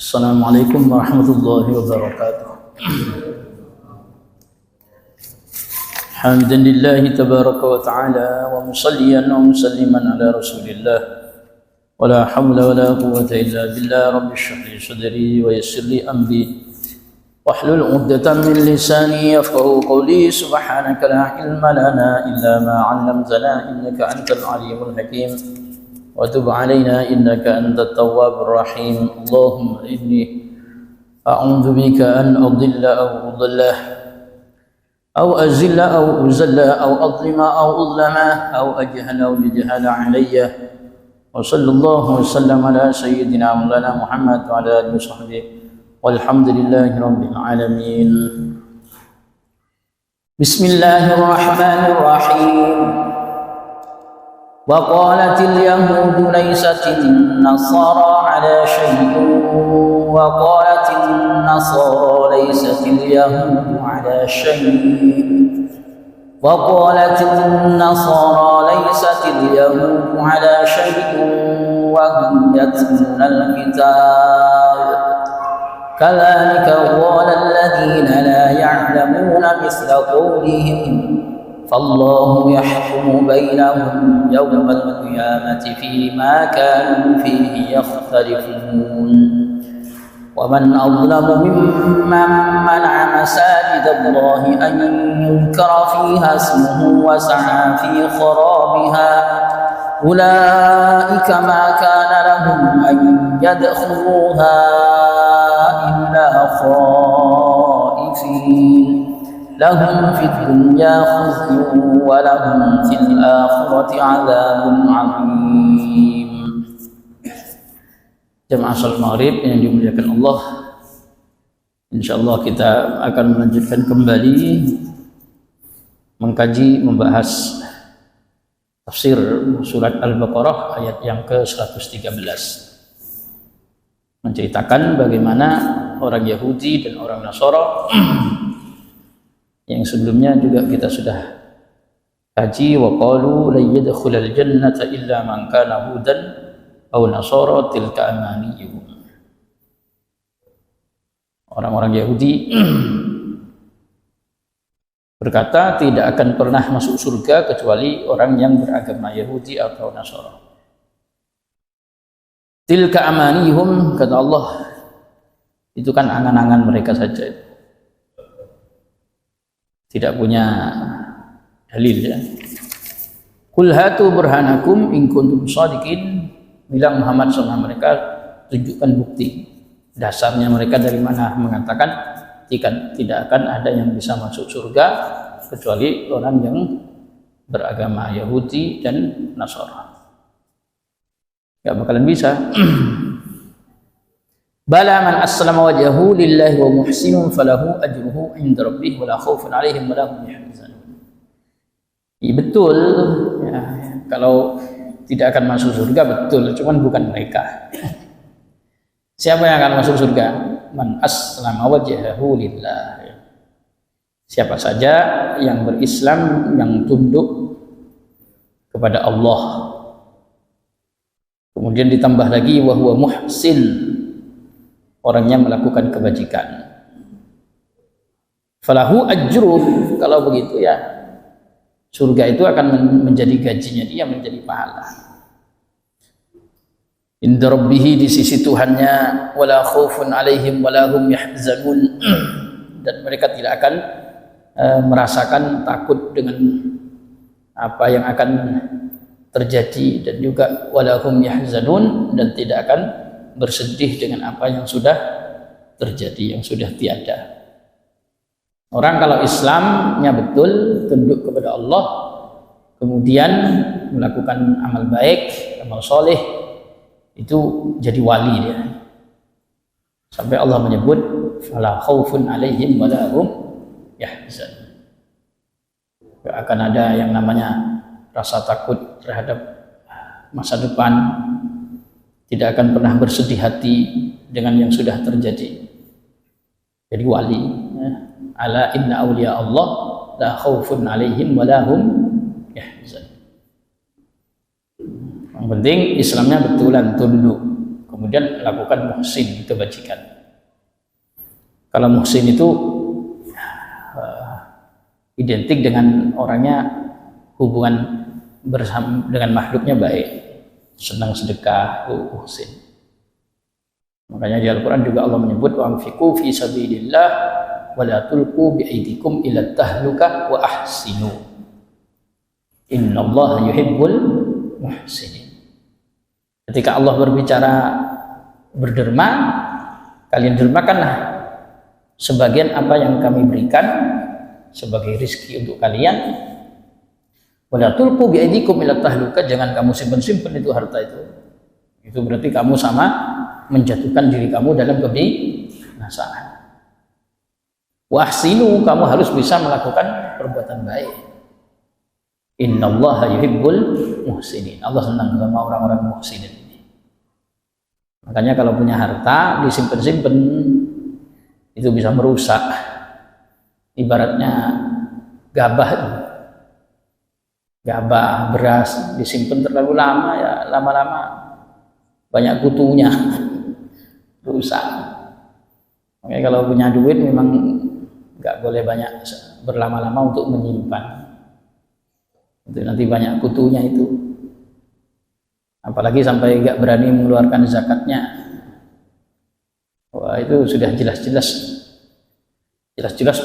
Assalamualaikum warahmatullahi wabarakatuh. Hamdan lillahi tabaraka wa ta'ala wa musalliyan wa musalliman ala rasulillah wa la hawla wa la quwwata illa billah. Rabbi shrah li sadri wa yassir li amri wahlul 'uqdatam min lisani yafqahu qawli. Subhanaka la ilma lana illa ma 'allamtana innaka antal alimul hakim wa tub 'alaina innaka antat tawwabur rahim. Allahumma inni a'udzu bika an adilla aw udalla aw azilla aw uzalla aw adlima aw udlama aw ajhala aw yujhala 'alayya. Wa sallallahu wa sallam ala sayyidina maulana Muhammad wa ala alihi wa sahbihi walhamdulillahi rabbil alamin. Bismillahirrahmanirrahim. وقالت اليهود ليست النصارى على شيء وقالت النصارى ليست اليهود على شيء وقالت النصارى ليست اليهود على شيء وهم يتلون الكتاب كذلك قال الذين لا يعلمون مثل قولهم فالله يحكم بينهم يوم القيامة فيما كانوا فيه يختلفون ومن أظلم ممن منع مساجد الله أن يذكر فيها اسمه وسعى في خرابها أولئك ما كان لهم أن يدخلوها إلا خائفين lahum fid dunya khuzyun wa lahum fil akhirati adzabun adzim. Jamaah salat maghrib yang dimuliakan Allah, insyaallah kita akan melanjutkan kembali mengkaji, membahas tafsir surat Al-Baqarah ayat yang ke-113, menceritakan bagaimana orang Yahudi dan orang Nasara yang sebelumnya juga kita sudah kaji. Wa qalu la yadkhulul jannata illa man kana hudan aw nasara tilka amaniyuhum. Orang-orang Yahudi berkata tidak akan pernah masuk surga kecuali orang yang beragama Yahudi atau Nasara. Tilka amaniyuhum, kata Allah, itu kan angan-angan mereka saja, tidak punya dalil, ya. Qul hatu burhanakum in kuntum shadiqin, bilang Muhammad sama mereka, tunjukkan bukti dasarnya mereka dari mana mengatakan tidak akan ada yang bisa masuk surga kecuali orang yang beragama Yahudi dan Nasara. Gak bakalan bisa. Bala man aslama wajhahu lillahi wa muhsinun falahu ajruhu 'inda rabbih wa la khaufun 'alaihim wa la hum yahzanun. Ya, betul, ya, kalau tidak akan masuk surga betul, cuman bukan mereka. Siapa yang akan masuk surga? Man aslama wajhahu lillah. Siapa saja yang berislam, yang tunduk kepada Allah. Kemudian ditambah lagi wa huwa muhsin, orangnya melakukan kebajikan. Falahu ajruh, kalau begitu ya surga itu akan menjadi gajinya dia, menjadi pahala. Inda rabbih, di sisi Tuhannya, wala khaufun alaihim wala hum yahzanun, dan mereka tidak akan merasakan takut dengan apa yang akan terjadi, dan juga wala hum yahzanun, dan tidak akan bersedih dengan apa yang sudah terjadi, yang sudah tiada. Orang kalau Islamnya betul, tunduk kepada Allah, kemudian melakukan amal baik, amal soleh, itu jadi wali dia. Sampai Allah menyebut fala khaufun alaihim wala hum yahzanun. Tidak akan ada yang namanya rasa takut terhadap masa depan, tidak akan pernah bersedih hati dengan yang sudah terjadi. Jadi wali, ya. Ala inna awliya Allah la khaufun alaihim wa la hum yahzanun. Yang penting Islamnya betulan, tunduk kemudian lakukan muhsin, kebajikan. Kalau muhsin itu identik dengan orangnya hubungan bersama dengan makhluknya baik, senang sedekah, muhsin. Makanya di Al-Quran juga Allah menyebut wa anfiqu fi sabilillah wa la tulqu bi aydikum ila tahlukah wa ahsinu innallaha yuhibbul muhsinin. Ketika Allah berbicara berderma, kalian dermakanlah sebagian apa yang kami berikan sebagai rizki untuk kalian. Wala tulqu bi aydikum ila tahlukah, jangan kamu simpen-simpen itu harta itu. Itu berarti kamu sama menjatuhkan diri kamu dalam kebinasaan. Wahsinu, kamu harus bisa melakukan perbuatan baik. Innallaha yuhibbul muhsinin. Allah senang sama orang-orang muhsinin. Makanya kalau punya harta disimpen-simpen itu bisa merusak. Ibaratnya gabah beras disimpan terlalu lama, ya lama-lama banyak kutunya, rusak. Makanya kalau punya duit memang nggak boleh banyak berlama-lama untuk menyimpan, itu nanti banyak kutunya itu. Apalagi sampai nggak berani mengeluarkan zakatnya, wah itu sudah jelas-jelas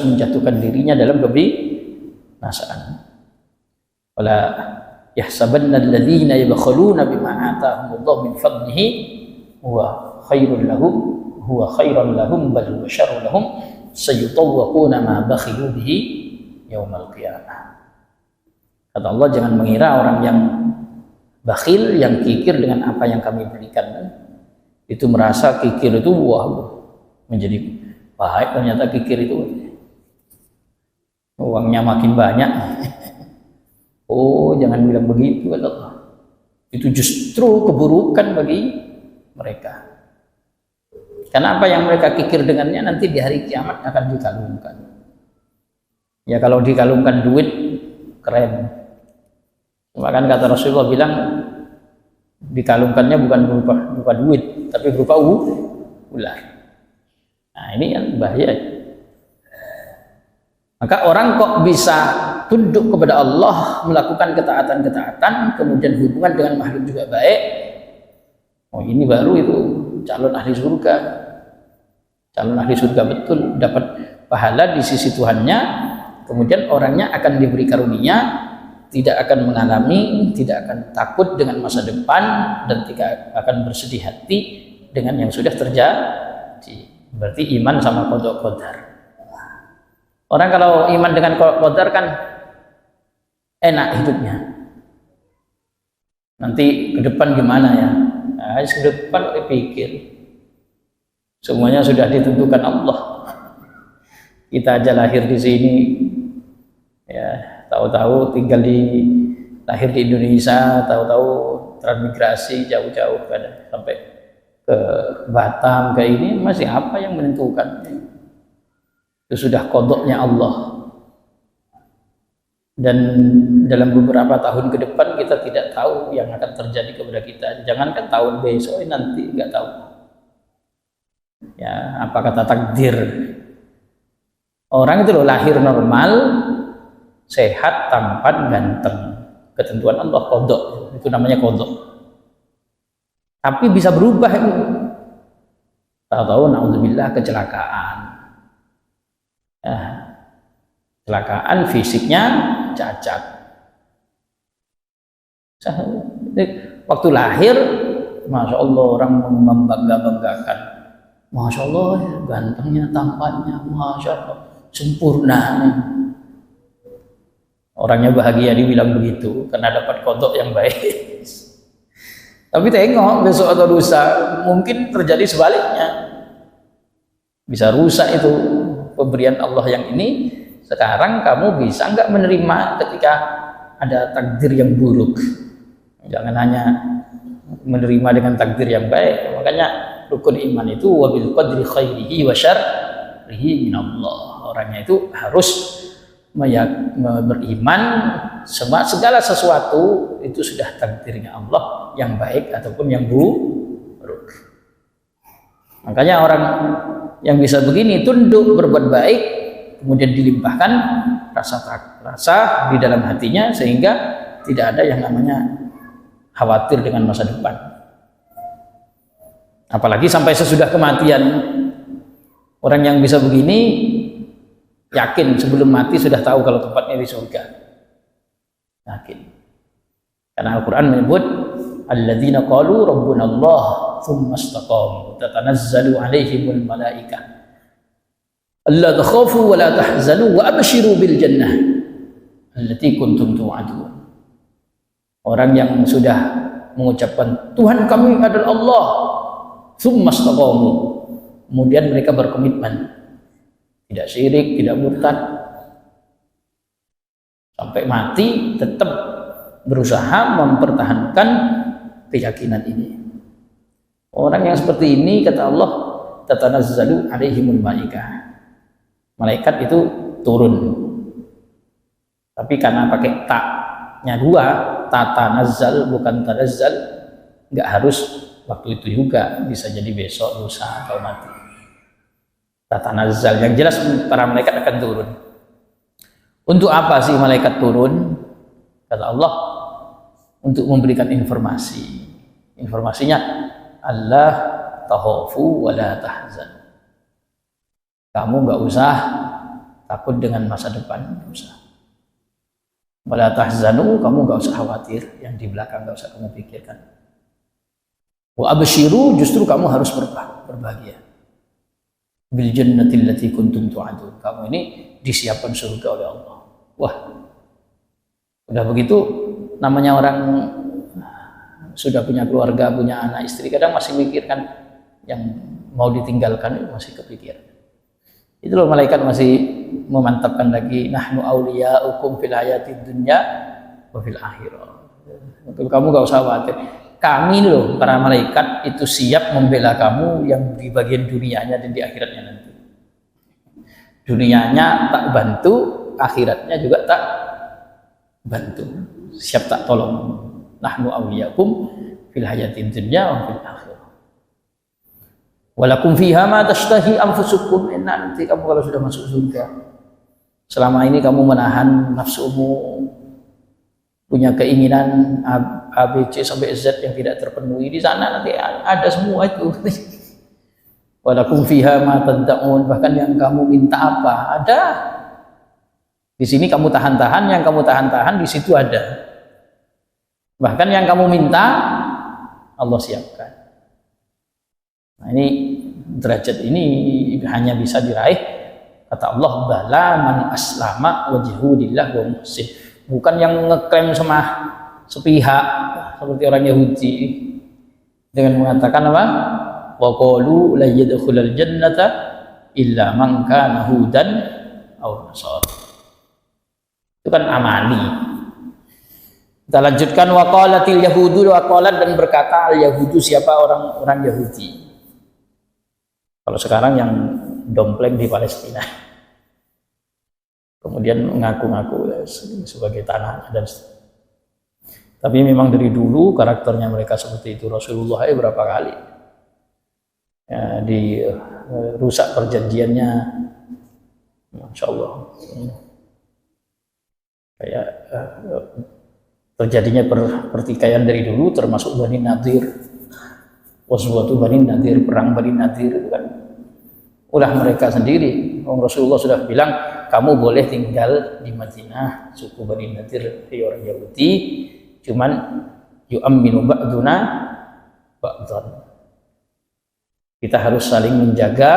menjatuhkan dirinya dalam kebinasaan. Wala yahsabanna alladhina yabkhuluna bima atahumullahu min fadlihi huwa khairan lahum bal huwa syarrun lahum sayutawwaquna ma bakhilu bihi yaumal qiyamah. Kata Allah, jangan mengira orang yang bakhil, yang kikir dengan apa yang kami berikan itu merasa kikir itu menjadi baik. Ternyata kikir itu uangnya makin banyak. Oh, jangan bilang begitu, Allah. Itu justru keburukan bagi mereka. Karena apa yang mereka kikir dengannya nanti di hari kiamat akan dikalungkan. Ya kalau dikalungkan duit keren. Bahkan kata Rasulullah bilang dikalungkannya bukan berupa duit, tapi berupa ular. Nah ini yang bahaya. Maka orang kok bisa tunduk kepada Allah, melakukan ketaatan-ketaatan, kemudian hubungan dengan makhluk juga baik. Oh ini baru itu calon ahli surga. Calon ahli surga betul, dapat pahala di sisi Tuhannya. Kemudian orangnya akan diberi karunia, tidak akan mengalami, tidak akan takut dengan masa depan, dan tidak akan bersedih hati dengan yang sudah terjadi. Berarti iman sama qada qadar. Orang kalau iman dengan qadar kan enak hidupnya. Nanti ke depan gimana ya? Nah, ke depan pikir. Semuanya sudah ditentukan Allah. Kita aja lahir di sini, ya tahu-tahu lahir di Indonesia, tahu-tahu transmigrasi jauh-jauh sampai ke Batam, ke ini masih apa yang menentukan? Itu sudah qadanya Allah. Dan dalam beberapa tahun ke depan kita tidak tahu yang akan terjadi kepada kita. Jangankan tahun besok, nanti nggak tahu. Ya, apa kata takdir? Orang itu loh lahir normal, sehat, tampan, ganteng. Ketentuan Allah qada. Itu namanya qada. Tapi bisa berubah itu. Tahu-tahu naudzubillah kecelakaan. Kecelakaan fisiknya cacat. Waktu lahir, masya Allah orang membangga-banggakan. Masya Allah gantengnya, tampannya, masya Allah sempurna. Orangnya bahagia dibilang begitu karena dapat qada yang baik. Tapi tengok besok atau lusa mungkin terjadi sebaliknya. Bisa rusak itu pemberian Allah yang ini. Sekarang kamu bisa nggak menerima ketika ada takdir yang buruk. Jangan hanya menerima dengan takdir yang baik. Makanya rukun iman itu wabil qadri khairihi wa syarrihi minallah. Orangnya itu harus beriman segala sesuatu itu sudah takdirnya Allah, yang baik ataupun yang buruk. Makanya orang yang bisa begini tunduk berbuat baik, kemudian dilimpahkan rasa di dalam hatinya sehingga tidak ada yang namanya khawatir dengan masa depan. Apalagi sampai sesudah kematian, orang yang bisa begini yakin sebelum mati sudah tahu kalau tempatnya di surga. Yakin. Karena Al-Quran menyebut alladzina qalu rabbuna Allah thumma istaqamu tatanazzalu alaihimul malaikah alla takhafu wa la tahzanu wa abshiru bil jannah allati kuntum tu'adun. Orang yang sudah mengucapkan Tuhan kami adalah Allah, thumma istaqamu, kemudian mereka berkomitmen tidak syirik, tidak murtad, sampai mati tetap berusaha mempertahankan keyakinan ini. Orang yang seperti ini kata Allah tatanazzalu alaihimul malaikah, malaikat itu turun, tapi karena pakai taknya dua, tatanazzal bukan tanazzal, nggak harus waktu itu juga, bisa jadi besok, lusa atau mati. Tatanazzal yang jelas para malaikat akan turun. Untuk apa sih malaikat turun? Kata Allah, untuk memberikan informasi. Informasinya Allah takhafu wa la tahzan. Kamu nggak usah takut dengan masa depan, nggak usah. Wala tahzanu, kamu nggak usah khawatir yang di belakang, nggak usah kamu pikirkan. Wa abshiru, justru kamu harus berbahagia. Bil jannati allati kuntum tu'adun. Kamu ini disiapkan surga oleh Allah. Wah, udah begitu namanya orang sudah punya keluarga, punya anak istri, kadang masih mikirkan yang mau ditinggalkan, masih kepikiran. Itu loh malaikat masih memantapkan lagi, nahnu awliya'ukum fil hayatid dunya wa fil akhirah. Kamu gak usah khawatir. Kami loh para malaikat itu siap membela kamu yang di bagian dunianya dan di akhiratnya nanti. Dunianya tak bantu, akhiratnya juga tak bantu. Siap tak tolong. Nahnu awliya'ukum fil hayatid dunya wa fil akhirah. Walakum fiha ma tashtahi anfusukum, nanti kamu kalau sudah masuk surga, selama ini kamu menahan nafsumu, punya keinginan A, B, C sampai Z yang tidak terpenuhi, di sana nanti ada semua itu. Walakum fiha ma tad'un, bahkan yang kamu minta apa ada. Di sini kamu tahan-tahan, yang kamu tahan-tahan di situ ada. Bahkan yang kamu minta Allah siapkan. Nah, ini derajat ini hanya bisa diraih kata Allah bala man aslama wajhu lillah wa muhsin. Bukan yang ngeklaim sama sepihak seperti orang Yahudi dengan mengatakan apa? Wa qalu la yadkhulul jannata illa man kana hudan aw nasara. Itu kan amali. Kita lanjutkan, wa qalatil yahudu, wa qalat, dan berkata al yahudu, siapa orang Yahudi. Kalau sekarang yang dompleng di Palestina, kemudian mengaku-ngaku sebagai tanah dan tapi memang dari dulu karakternya mereka seperti itu. Rasulullah berapa kali ya, dirusak perjanjiannya, Masya Allah, kayak terjadinya pertikaian dari dulu, termasuk Bani Nadir. Waswatu Bani Nadir, perang Bani Nadir kan ulah mereka sendiri. Rasulullah sudah bilang kamu boleh tinggal di Madinah, suku Bani Nadir orang Yahudi, cuman yu'amminu ba'duna ba'dan. Kita harus saling menjaga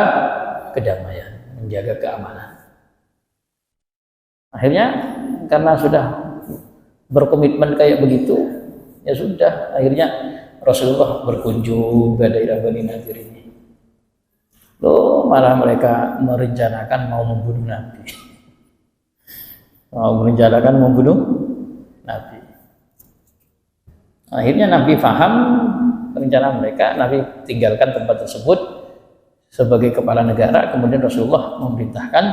kedamaian, menjaga keamanan. Akhirnya karena sudah berkomitmen kayak begitu, ya sudah, akhirnya Rasulullah berkunjung ke daerah Bani Nadir ini. Loh, malah mereka merencanakan mau membunuh Nabi. Merencanakan membunuh Nabi. Akhirnya Nabi faham rencana mereka, Nabi tinggalkan tempat tersebut sebagai kepala negara. Kemudian Rasulullah memerintahkan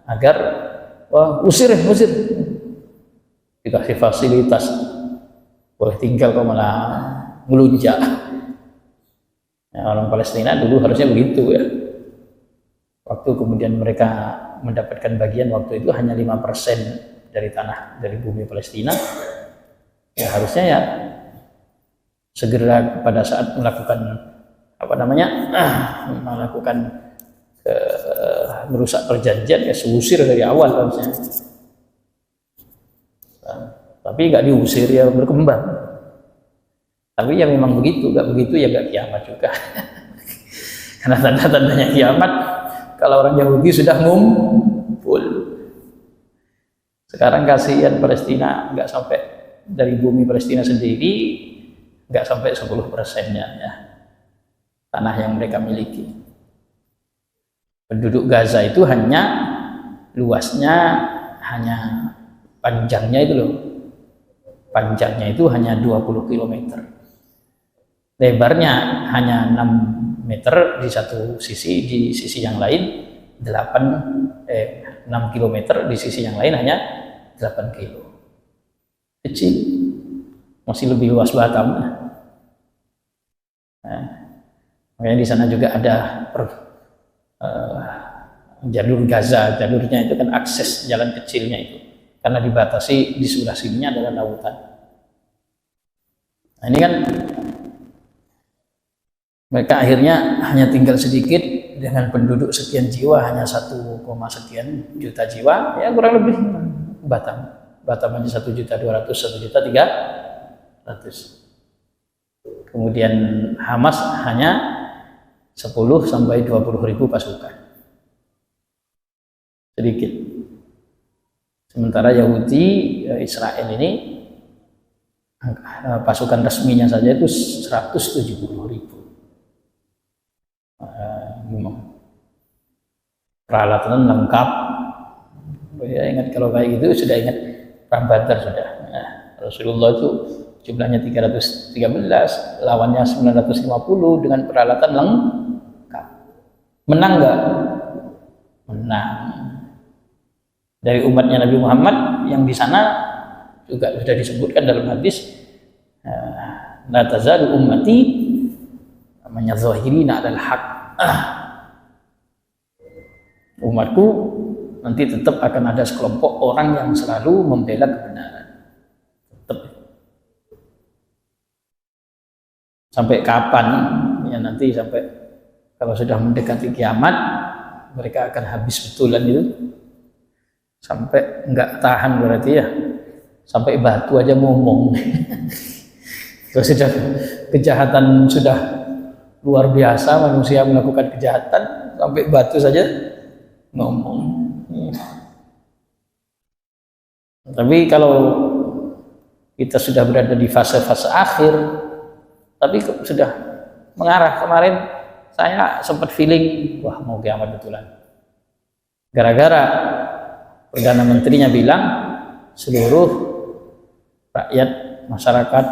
agar usir. Dikasih fasilitas, boleh tinggal kok malah ngelunjak. Nah, orang Palestina dulu harusnya begitu ya. Waktu kemudian mereka mendapatkan bagian waktu itu hanya 5% dari tanah, dari bumi Palestina. Ya harusnya ya segera pada saat melakukan melakukan merusak perjanjian ya seusir dari awal harusnya. Tapi nggak diusir, ya berkembang. Tapi ya memang begitu, nggak begitu ya nggak kiamat juga. Karena tanda-tandanya kiamat kalau orang Yahudi sudah ngumpul. Sekarang kasihan Palestina, nggak sampai dari bumi Palestina sendiri nggak sampai 10%-nya ya tanah yang mereka miliki. Penduduk Gaza itu hanya luasnya, hanya panjangnya itu loh, panjangnya itu hanya 20 km, lebarnya hanya 6 meter di satu sisi, di sisi yang lain 6 km, di sisi yang lain hanya 8 kilo. Kecil, masih lebih luas Batam. Nah, makanya di sana juga ada jalur Gaza, jalurnya itu kan akses jalan kecilnya itu, karena dibatasi di sebelah sininya adalah lautan. Nah, ini kan mereka akhirnya hanya tinggal sedikit dengan penduduk sekian jiwa, hanya 1, sekian juta jiwa, ya kurang lebih Batam aja 1.200.000, 1.300.000. Kemudian Hamas hanya 10 sampai 20.000 pasukan, sedikit. Sementara Yahudi, Israel ini pasukan resminya saja itu 170.000. Peralatan lengkap. Ya, ingat kalau kayak gitu sudah ingat Perang Badar sudah. Nah, Rasulullah itu jumlahnya 313, lawannya 950 dengan peralatan lengkap. Menang enggak? Menang. Dari umatnya Nabi Muhammad yang di sana juga sudah disebutkan dalam hadis, la tazalu ummati namanya zahirina adalah haq. Umatku nanti tetap akan ada sekelompok orang yang selalu membela kebenaran. Tetap. Sampai kapan? Ya nanti sampai kalau sudah mendekati kiamat mereka akan habis betulan itu. Sampai enggak tahan berarti ya. Sampai batu aja ngomong. Kalau sudah kejahatan sudah luar biasa, manusia melakukan kejahatan, sampai batu saja ngomong. Tapi kalau kita sudah berada di fase-fase akhir, tapi sudah mengarah, kemarin saya sempat feeling, wah mau kiamat betulan. Gara-gara Perdana Menterinya bilang seluruh rakyat masyarakat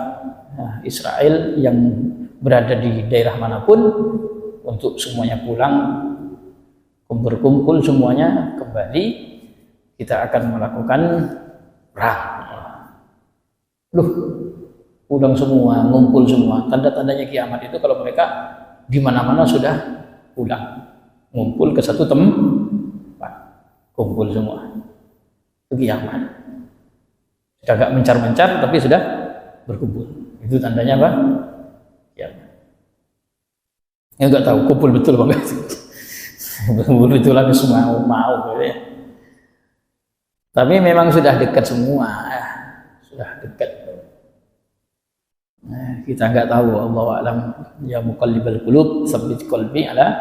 Israel yang berada di daerah manapun untuk semuanya pulang, berkumpul semuanya kembali, kita akan melakukan perang. Loh, pulang semua, ngumpul semua. Tanda-tandanya kiamat itu kalau mereka di mana-mana sudah pulang, ngumpul ke satu tempat, kumpul semua. Itu kiamat. Sudah agak mencar-mencar tapi sudah berkumpul. Itu tandanya apa? Kiamat. Ya nggak tahu, kumpul betul banget. Berkumpul betul lagi semua mau gitu ya. Tapi memang sudah dekat semua, sudah dekat. Nah, kita nggak tahu, Allahu a'lam. Ya muqallibal qulub, tsabbit qalbi ala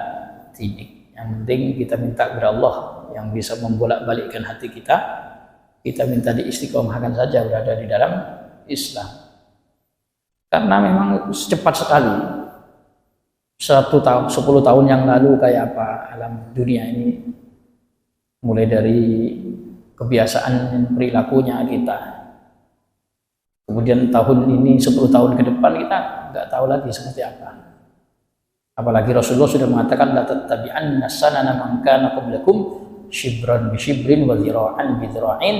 dinik. Yang penting kita minta kepada Allah yang bisa membolak-balikkan hati kita. Kita minta diistiqomahkan saja berada di dalam Islam. Karena memang secepat sekali. 1 tahun, 10 tahun yang lalu kayak apa alam dunia ini, mulai dari kebiasaan perilakunya kita, kemudian tahun ini 10 tahun ke depan kita nggak tahu lagi seperti apa. Apalagi Rasulullah sudah mengatakan la tattabi'anna sanana man kana qablakum shibran bi shibrin wa dhira'an bi dhira'in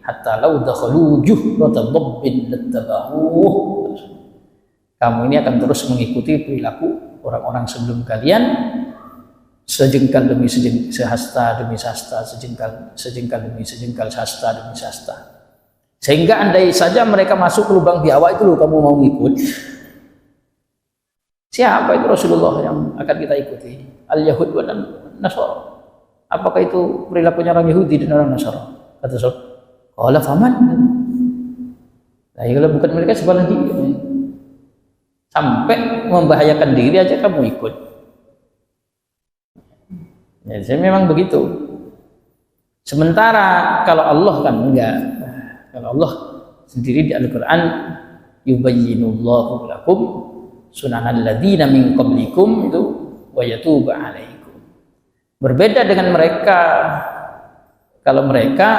hatta law dakhalu juhrata dhabbin lattaba'uh. Kamu ini akan terus mengikuti perilaku orang-orang sebelum kalian sejengkal demi sejengkal, sehasta demi sehasta, sejengkal demi sejengkal, sehasta demi sehasta. Sehingga andai saja mereka masuk ke lubang biawak itu loh, kamu mau ngikut, siapa itu Rasulullah yang akan kita ikuti? Al-Yahud dan Nasara. Apakah itu perilakunya orang Yahudi dan orang Nasara? Kata Rasul, qala faman. Nah, kalau bukan mereka siapa lagi? Sampai membahayakan diri aja kamu ikut. Ya, saya memang begitu. Sementara kalau Allah kan enggak. Kalau Allah sendiri di Al-Quran, yubayyinullahu lakum sunanal ladzina min qablikum itu wa yatubu alaikum. Berbeda dengan mereka. Kalau mereka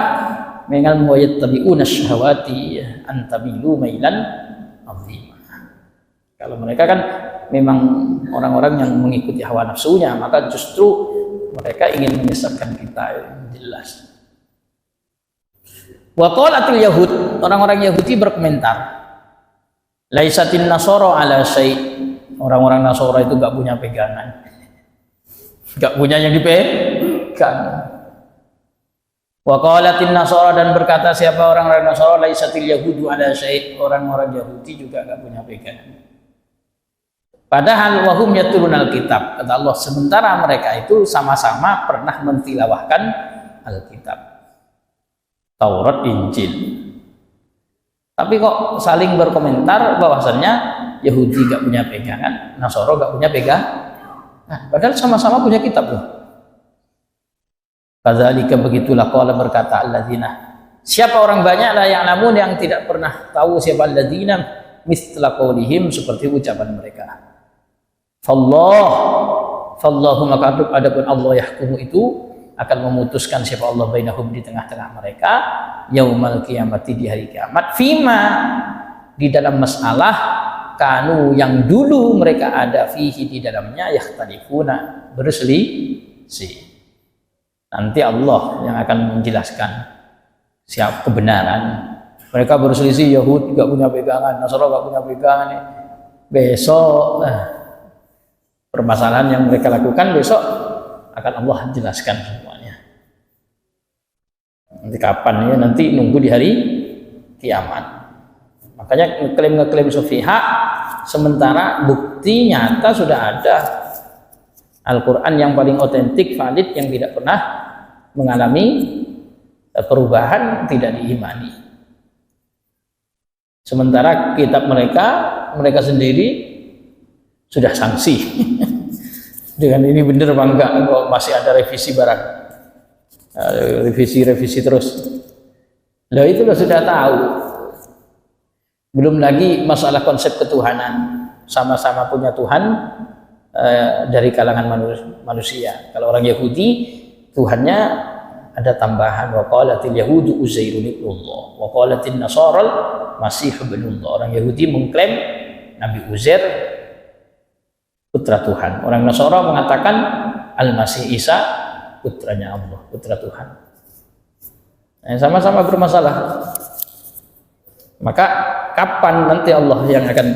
mengal yattabi'una syahawati antamilu mailan azima. Kalau mereka kan memang orang-orang yang mengikuti hawa nafsunya, maka justru mereka ingin menyesatkan kita, jelas. Wa qalatil yahud, orang-orang Yahudi berkomentar, laisatin nasara ala syai'. Orang-orang Nasara itu enggak punya pegangan. Enggak punya yang dipegang. Wa qalatin nasara, dan berkata siapa orang-orang Nasara, laisatil yahudu ala syai'. Orang-orang Yahudi juga enggak punya pegangan. Padahal wahum yatlunal kitab, kata Allah, sementara mereka itu sama-sama pernah mentilawahkan Alkitab, Taurat, Injil. Tapi kok saling berkomentar bahwasannya Yahudi gak punya pegangan, Nasara gak punya pegangan. Nah, padahal sama-sama punya kitab loh. Kadzalika, begitulah qala, berkata alladzina, siapa orang banyak lah yang namun yang tidak pernah tahu siapa alladzina, mithla qaulihim, seperti ucapan mereka. Fallahu, maka adapun Allah yahkumu itu akan memutuskan siapa Allah bainahum, di tengah-tengah mereka, yaumal qiyamati, di hari kiamat, fima, di dalam masalah kanu yang dulu mereka ada, fihi, di dalamnya, yakhtalifuna, berselisih. Nanti Allah yang akan menjelaskan siapa kebenaran. Mereka berselisih, Yahud gak punya pegangan, Nasara gak punya pegangan. Besok permasalahan yang mereka lakukan besok akan Allah jelaskan semuanya. Nanti kapan ya? Nanti nunggu di hari kiamat. Makanya ngeklaim sufihah, sementara bukti nyata sudah ada. Al-Quran yang paling otentik, valid, yang tidak pernah mengalami perubahan, tidak diimani. Sementara kitab mereka sendiri sudah sanksi. Dengan ini benar apa enggak, kok masih ada revisi barang, revisi terus. Nah, itu sudah tahu. Belum lagi masalah konsep ketuhanan, sama-sama punya Tuhan dari kalangan manusia. Kalau orang Yahudi, Tuhannya ada tambahan, wa qalatil yahudu uzairun ibnullah wa qalatin nasaral masih ibnullah. Orang Yahudi mengklaim Nabi Uzair putra Tuhan. Orang Nasara mengatakan Al-Masih Isa putranya Allah, putra Tuhan. Nah, sama-sama bermasalah. Maka kapan nanti Allah yang akan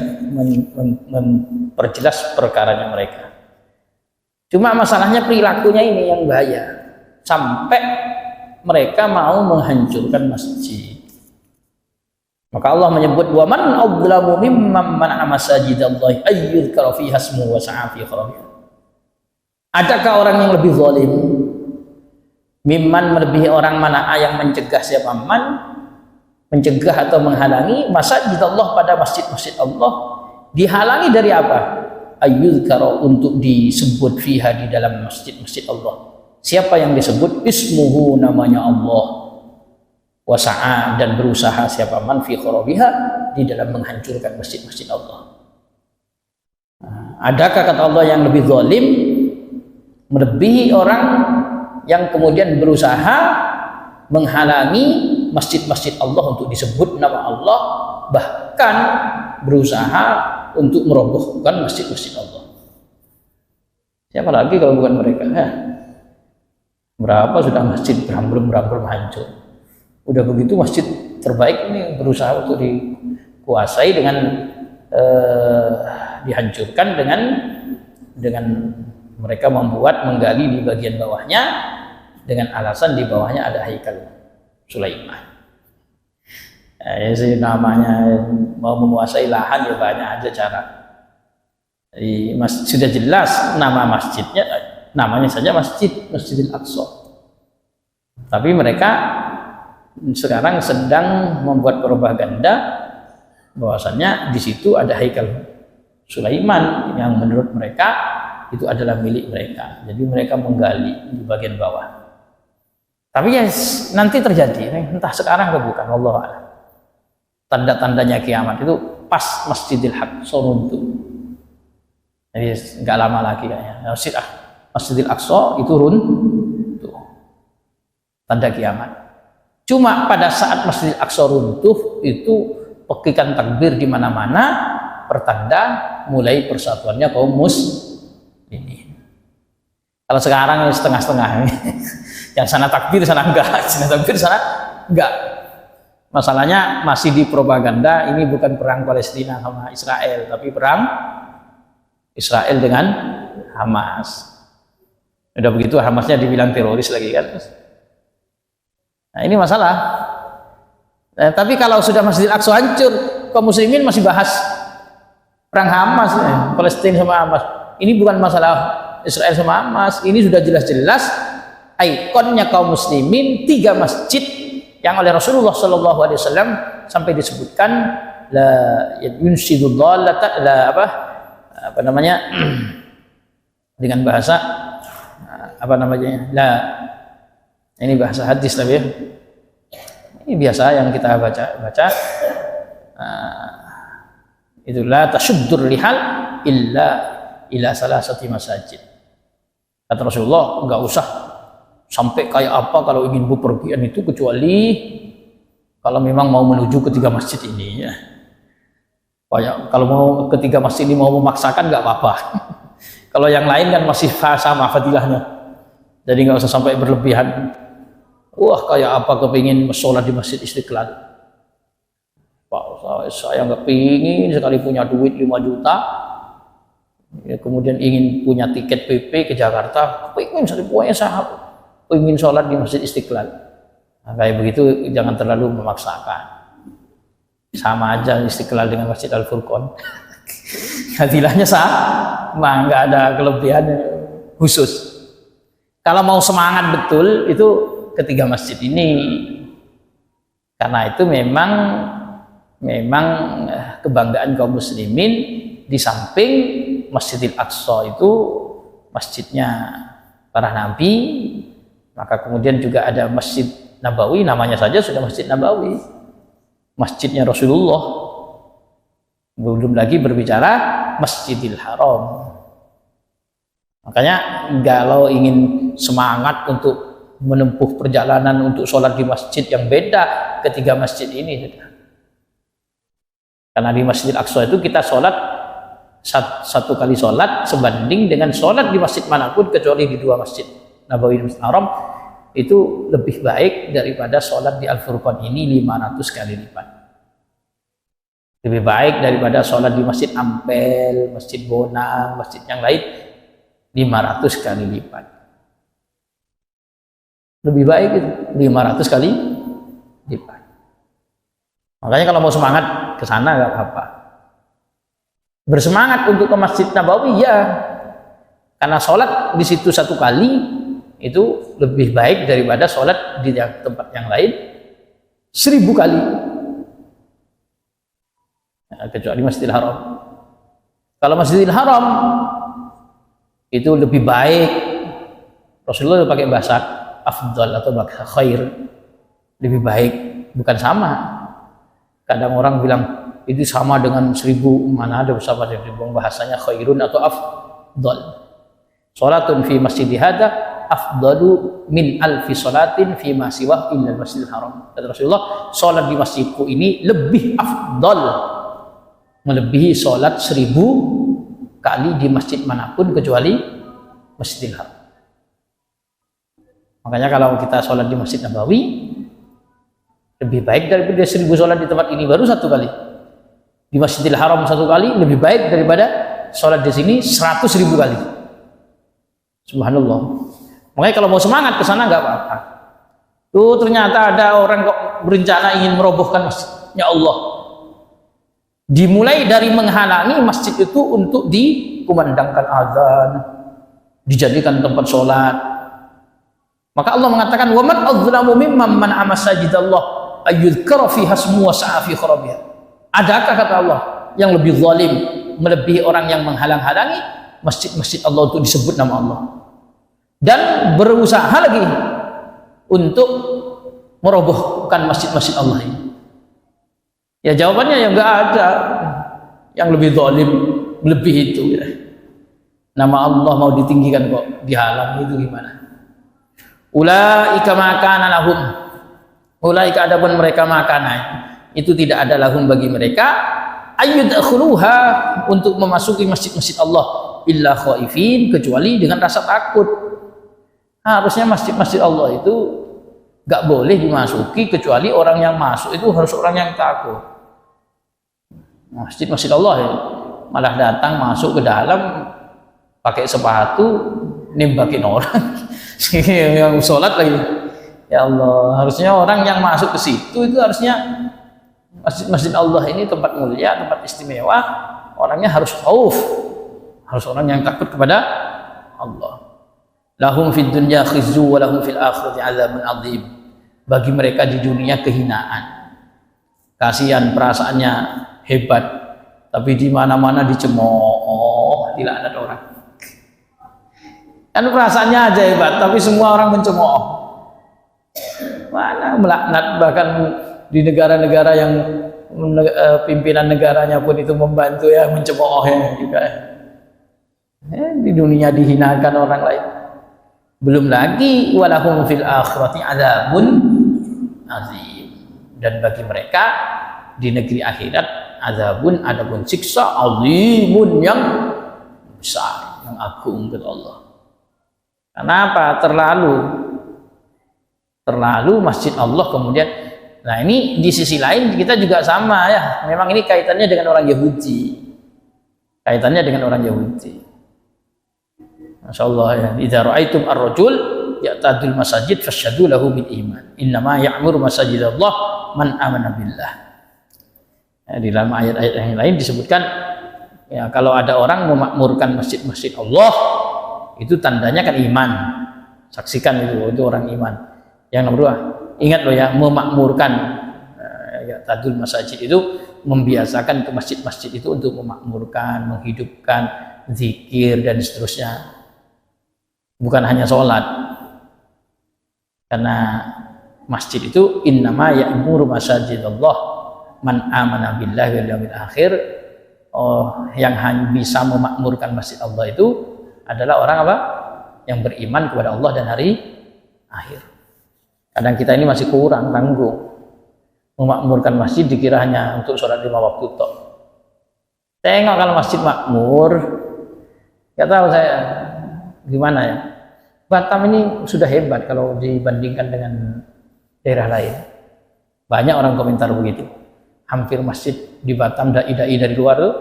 memperjelas perkaranya mereka? Cuma masalahnya perilakunya ini yang bahaya. Sampai mereka mau menghancurkan masjid. Maka Allah menyebut, wa man adlamu mimman mana'a masajidallahi ayyuzkara fiha ismuhu wa sa'a fi kharabiha. Adakah orang yang lebih zalim? Mimman, melebihi orang mana'a, yang mencegah, siapa man, mencegah atau menghalangi masajidallah, pada masjid-masjid Allah. Dihalangi dari apa? Ayyuzkara, untuk disebut, fiha, di dalam masjid-masjid Allah. Siapa yang disebut? Ismuhu, namanya Allah. Wasa'a, dan berusaha siapa man fi kharabiha, di dalam menghancurkan masjid-masjid Allah. Adakah, kata Allah, yang lebih zalim melebihi orang yang kemudian berusaha menghalangi masjid-masjid Allah untuk disebut nama Allah, bahkan berusaha untuk merobohkan masjid-masjid Allah? Siapa lagi kalau bukan mereka? Berapa sudah masjid berambul hancur. Udah begitu masjid terbaik ini berusaha untuk dikuasai dengan dihancurkan dengan dengan mereka menggali di bagian bawahnya dengan alasan di bawahnya ada Haikal Sulaiman. Ya sih, namanya mau menguasai lahan ya banyak aja cara. Sudah jelas nama masjidnya, namanya saja Masjidil Aqsa. Tapi mereka sekarang sedang membuat propaganda bahwasannya di situ ada Haikal Sulaiman yang menurut mereka itu adalah milik mereka. Jadi mereka menggali di bagian bawah. Tapi ya nanti terjadi, entah sekarang atau bukan, Allah a'lam. Tanda-tandanya kiamat itu pas Masjidil Aqsa runtuh. Jadi nggak lama lagi kayaknya. Masjidil Aqsa itu runtuh. Tanda kiamat. Cuma pada saat Masjidil Aqsa runtuh itu pekikan takbir di mana-mana, pertanda mulai persatuannya kaum muslimin. Kalau sekarang setengah-setengah, yang sana takbir sana enggak, sana takbir sana enggak. Masalahnya masih di propaganda, ini bukan perang Palestina sama Israel, tapi perang Israel dengan Hamas. Udah begitu Hamasnya dibilang teroris lagi kan. Nah ini masalah. Tapi kalau sudah Masjidil Aqsa hancur, kaum muslimin masih bahas perang Hamas, Palestina sama Hamas. Ini bukan masalah Israel sama Hamas, ini sudah jelas-jelas ikonnya kaum muslimin 3 masjid yang oleh Rasulullah SAW sampai disebutkan la yunsidu dhallata la apa namanya dengan bahasa apa namanya la ini bahasa hadis tapi ini biasa yang kita baca itulah tasyuddur lihal illa ila salasati masajid. Kata Rasulullah, enggak usah sampai kayak apa kalau ingin bepergian itu, kecuali kalau memang mau menuju ke 3 masjid ini ya. Kalau mau ke 3 masjid ini mau memaksakan nggak apa-apa. Kalau yang lain kan masih sama fadilahnya, jadi nggak usah sampai berlebihan. Wah kayak apa kepingin sholat di Masjid Istiqlal, Pak, saya nggak pingin sekali punya duit 5 juta ya, kemudian ingin punya tiket PP ke Jakarta, kepingin sekali punya sahab, ingin sholat di Masjid Istiqlal. Nah, kayak begitu jangan terlalu memaksakan. Sama aja Istiqlal dengan Masjid Al-Furqan. Fadilahnya sama, nggak ada kelebihan khusus. Kalau mau semangat betul itu ke 3 masjid ini, karena itu memang kebanggaan kaum muslimin. Di samping Masjidil Aqsa itu masjidnya para nabi, maka kemudian juga ada Masjid Nabawi, namanya saja sudah Masjid Nabawi, masjidnya Rasulullah. Belum lagi berbicara Masjidil Haram. Makanya kalau ingin semangat untuk menempuh perjalanan untuk sholat di masjid yang beda ketiga masjid ini, karena di Masjidil Aqsa itu kita sholat satu kali sholat sebanding dengan sholat di masjid manapun kecuali di 2 masjid Nabawi dan Masjid Haram, itu lebih baik daripada sholat di Al-Furqan ini 500 kali lipat. Lebih baik daripada sholat di Masjid Ampel, Masjid Bonang, masjid yang lain 500 kali lipat. Lebih baik itu 500 kali lipat. Makanya kalau mau semangat ke sana nggak apa-apa. Bersemangat untuk ke Masjid Nabawi ya, karena sholat di situ 1 kali itu lebih baik daripada sholat di tempat yang lain 1000 kali. Nah, kecuali Masjidil Haram. Kalau Masjidil Haram itu lebih baik, Rasulullah pakai bahasa afdal atau bahasa khair, lebih baik, bukan sama. Kadang orang bilang itu sama dengan 1000, mana ada bersama 1000, bahasanya khairun atau afdal. Salatun fi masjid hada afdalu min alfi salatin fi ma siwa illa Masjidil Haram. Kata Rasulullah, salat di masjidku ini lebih afdal, melebihi salat 1000 kali di masjid manapun kecuali Masjidil Haram. Makanya kalau kita sholat di Masjid Nabawi lebih baik daripada 1000 sholat di tempat ini baru 1 kali. Di Masjidil Haram 1 kali lebih baik daripada sholat di sini 100.000 kali. Subhanallah. Makanya kalau mau semangat ke sana nggak apa-apa. Tuh ternyata ada orang kok berencana ingin merobohkan masjidnya Allah. Dimulai dari menghalangi masjid itu untuk dikumandangkan azan, dijadikan tempat sholat. Maka Allah mengatakan, "Wa man adzlamu mimman man'a masajidallah ayyudhkara fiha ismuhu wa sa'a fi kharabiha." Adakah, kata Allah, yang lebih zalim melebihi orang yang menghalang-halangi masjid-masjid Allah untuk disebut nama Allah dan berusaha lagi untuk merobohkan masjid-masjid Allah ini? Ya jawabannya ya enggak ada yang lebih zalim lebih itu ya. Nama Allah mau ditinggikan kok dihalang, itu gimana? Ulaika makana lahum, ulaika adapun mereka makana itu tidak ada lahum bagi mereka ayyudkhuluha untuk memasuki masjid-masjid Allah illa khaifin, kecuali dengan rasa takut. Harusnya masjid-masjid Allah itu gak boleh dimasuki kecuali orang yang masuk itu harus orang yang takut. Masjid-masjid Allah ya, malah datang masuk ke dalam pakai sepatu nembakin orang yang sholat lagi. Ya Allah, harusnya orang yang masuk ke situ itu harusnya masjid-masjid Allah ini tempat mulia, tempat istimewa, orangnya harus khauf, harus orang yang takut kepada Allah. Lahum fid dunya khizyu wa lahum fil akhirati adzabun adzim. Bagi mereka di dunia kehinaan. Kasihan, perasaannya hebat, tapi di mana-mana dicemooh, dilaknat orang. Kan perasaannya aja hebat, tapi semua orang mencemooh. Mana melaknat, bahkan di negara-negara yang pimpinan negaranya pun itu membantu ya, mencemoohnya juga. Di dunia dihinakan orang lain. Belum lagi walahum fil akhirati adzabun azim, dan bagi mereka di negeri akhirat azabun, adapun siksa azimun yang besar, yang agung kata Allah. Kenapa? Terlalu masjid Allah kemudian. Nah ini di sisi lain kita juga sama ya. Memang ini kaitannya dengan orang Yahudi. Kaitannya dengan orang Yahudi. Masya Allah ya. Idza ra'aitum ar-rajul ya'tadul masajid fasyhadu lahu bil iman. Innama ya'muru masajidallah man amana billah. Ya, di dalam ayat-ayat yang lain disebutkan ya, kalau ada orang memakmurkan masjid-masjid Allah itu tandanya kan iman. Saksikan itu orang iman. Yang nomor 2, ingat loh ya, memakmurkan ya, tadul masajid itu membiasakan ke masjid-masjid itu untuk memakmurkan, menghidupkan zikir dan seterusnya. Bukan hanya sholat. Karena masjid itu innama ya'muru masajidallah man amana billahi wal yawmil akhir. Yang bisa memakmurkan masjid Allah itu adalah orang apa? Yang beriman kepada Allah dan hari akhir. Kadang kita ini masih kurang tanggung. Memakmurkan masjid dikira hanya untuk sholat 5 waktu tok. Tengok kalau masjid makmur, nggak tahu saya gimana ya. Batam ini sudah hebat kalau dibandingkan dengan daerah lain. Banyak orang komentar begitu. Hampir masjid di Batam, dai-dai dari luar tuh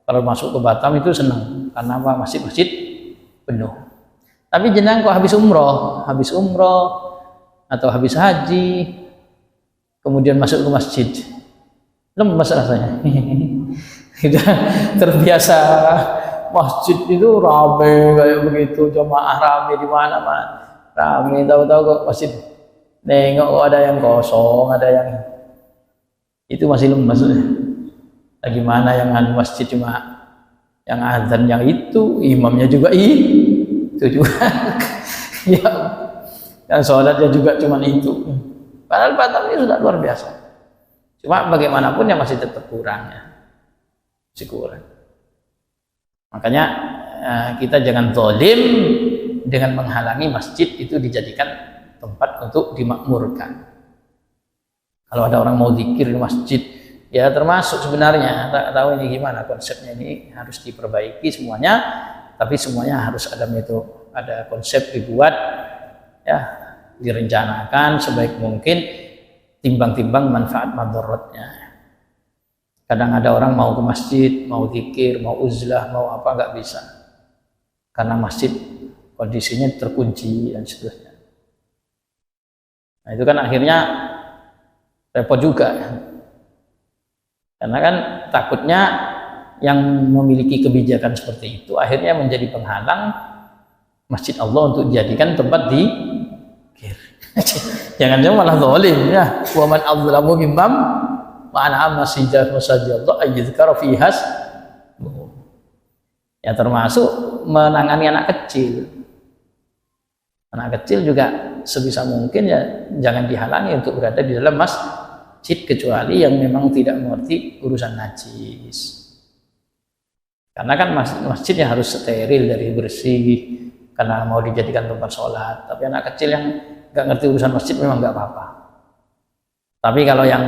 kalau masuk ke Batam itu senang karena apa? Masjid-masjid penuh. Tapi jenengan kok habis umroh atau habis haji, kemudian masuk ke masjid, lemas rasanya. Kita terbiasa masjid itu rame kayak begitu, jamaah rame di mana-mana, rame, tahu-tahu kok masjid nengok kok ada yang kosong, ada yang itu masih lemas. Bagaimana yang masjid cuma yang azan yang itu, imamnya juga itu juga, ya, yang sholatnya juga cuma itu. Padahal Batam ini sudah luar biasa. Cuma bagaimanapun ya masih tetap kurang ya, masih kurang. Makanya kita jangan zalim dengan menghalangi masjid itu dijadikan tempat untuk dimakmurkan. Kalau ada orang mau zikir di masjid, ya termasuk sebenarnya, tak tahu ini gimana konsepnya, ini harus diperbaiki semuanya, tapi semuanya harus ada metode, ada konsep dibuat, ya direncanakan sebaik mungkin, timbang-timbang manfaat madaratnya. Kadang ada orang mau ke masjid, mau zikir, mau uzlah, mau apa, nggak bisa. Karena masjid kondisinya terkunci dan seterusnya. Nah itu kan akhirnya repot juga. Karena kan takutnya yang memiliki kebijakan seperti itu akhirnya menjadi penghalang masjid Allah untuk dijadikan tempat zikir. Jangan-jangan malah zalim ya. Wa man adzlamu mimman ma'ana masjidal masajidallah ayyadhkara fihas. Ya termasuk menangani anak kecil. Anak kecil juga sebisa mungkin ya jangan dihalangi untuk berada di dalam masjid kecuali yang memang tidak mengerti urusan najis. Karena kan masjidnya harus steril dari bersih karena mau dijadikan tempat sholat. Tapi anak kecil yang nggak ngerti urusan masjid memang nggak apa-apa. Tapi kalau yang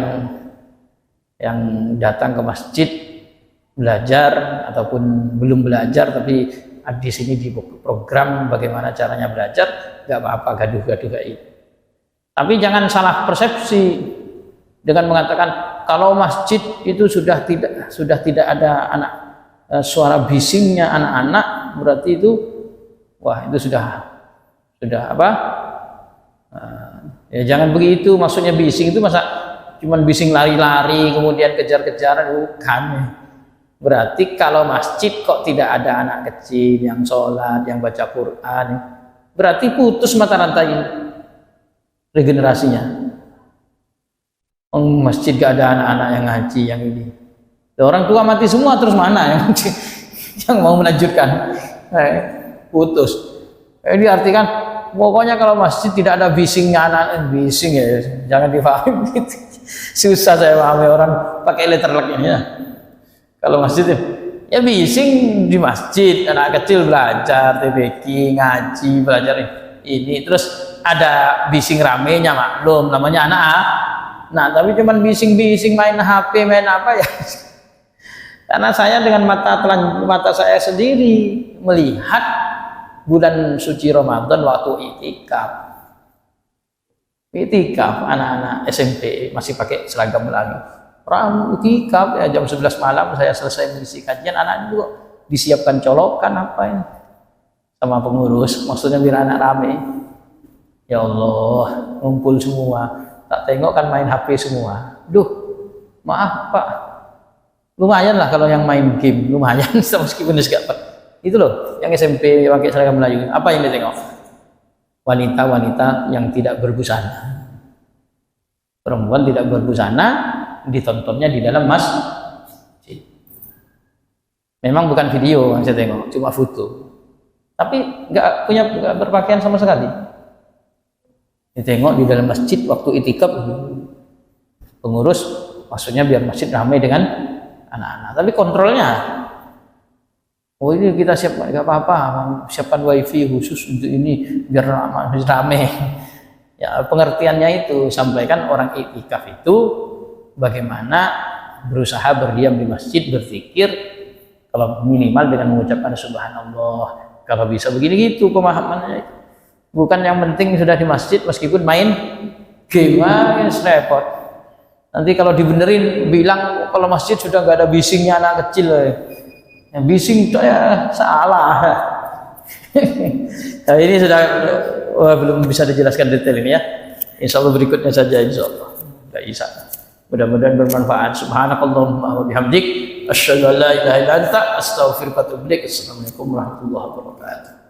datang ke masjid belajar ataupun belum belajar tapi di sini di program bagaimana caranya belajar, nggak apa-apa gaduh-gaduh kayak itu. Tapi jangan salah persepsi dengan mengatakan kalau masjid itu sudah tidak ada suara bisingnya anak-anak, berarti itu wah itu sudah apa? Ya jangan begitu. Maksudnya bising itu masa cuman bising lari-lari kemudian kejar-kejaran, bukan. Berarti kalau masjid kok tidak ada anak kecil yang sholat, yang baca Quran, berarti putus mata rantai regenerasinya. Masjid gak ada anak-anak yang ngaji, yang ini. Orang tua mati semua, terus mana yang mau melanjutkan? Putus. Ini artikan pokoknya kalau masjid tidak ada bisingnya anak, bising ya, jangan dipahami gitu. Susah saya pahami orang pakai letterlock ini ya. Kalau masjid ya bising di masjid, anak kecil belajar TPQ, ngaji, belajar ini, terus ada bising ramenya maklum, namanya anak. Nah tapi cuman bising-bising main HP, main apa ya? Karena saya dengan mata saya sendiri melihat bulan suci Ramadan waktu itikaf anak-anak SMP masih pakai seragam lagi. Orang itikaf ya jam 11 malam saya selesai mengisi kajian, anak juga disiapkan colokan apa ini sama pengurus, maksudnya biar anak rame. Ya Allah, ngumpul semua, tak tengok kan main HP semua. Duh, maaf Pak, lumayan lah kalau yang main game, lumayan meskipun tidak itu loh, yang SMP pakai seragam Melayu. Apa yang ditengok? Wanita-wanita yang tidak berbusana, perempuan tidak berbusana, ditontonnya di dalam masjid. Memang bukan video yang saya tengok, cuma foto. Tapi nggak berpakaian sama sekali. Ditengok di dalam masjid waktu itikaf, pengurus maksudnya biar masjid ramai dengan anak-anak. Tapi kontrolnya, oh ini kita siapkan, nggak apa-apa, siapkan wifi khusus untuk ini biar ramai. Ya pengertiannya itu sampaikan orang itikaf itu bagaimana berusaha berdiam di masjid, berzikir, kalau minimal dengan mengucapkan subhanallah, kalau bisa begini gitu pemahamannya. Bukan yang penting sudah di masjid meskipun main game, repot. Nanti kalau dibenerin bilang kalau masjid sudah nggak ada bisingnya anak kecil, yang bising itu ya salah. Nah, ini sudah belum bisa dijelaskan detail ini ya. Insya Allah berikutnya saja, insya Allah. Nggak bisa. Mudah-mudahan bermanfaat. Subhanakallahumma wa bihamdik asyhadu an la ilaha illa anta astaghfiruka wa atubu ilaik. Assalamualaikum warahmatullahi wabarakatuh.